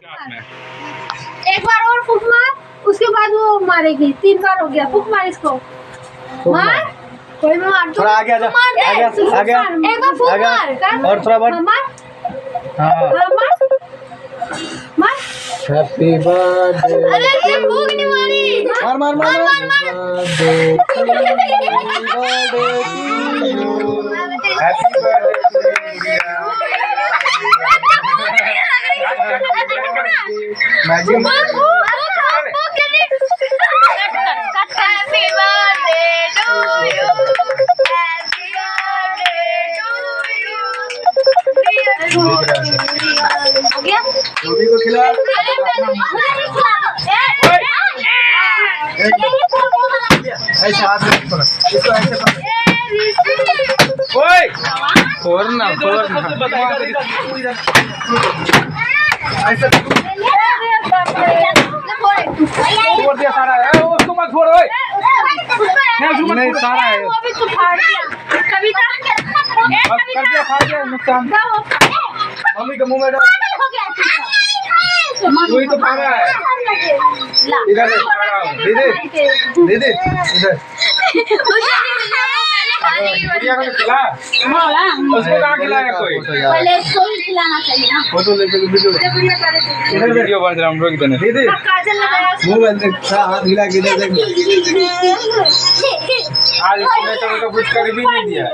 एक बार और फूक मार, उसके बाद वो मारेगी। 3 बार हो गया, फूक मार इसको, मार कोई मार। थोड़ा आगे आ जा, आगे एक बार फूक मार और थोड़ा बढ़। मार हाँ मार मार। Happy birthday. अरे ये फूक नहीं मारी। मार मार मार मार। Happy birthday. मैजिक हो गया। रूबी को खिला। ऐसे हाथ में पकड़, इसको ऐसे पकड़। ओए फोड़ना फोड़ना ऐसे फोड़ दिया सारा है। उसको मत फोड़। ओए नहीं सारा है। वो भी तो फाड़ दिया। कविता बस कर दिया, फाड़ दिया नुकसान। मम्मी के मुंह में डाल। वही तो फाड़ा है। इधर से फाड़ा हूँ। दीदी दीदी इधर। गुड़िया को खिला। उसको कहाँ खिलाया कोई? पहले इसको ही खिलाना चाहिए ना। फोटो ले चलो वीडियो। इधर वीडियो बन रहा हम रोक देने। दीदी काजल लगाया। मुंह में देख, हाथ हिला के इधर देख। आज इसने तो कुछ कर भी नहीं दिया।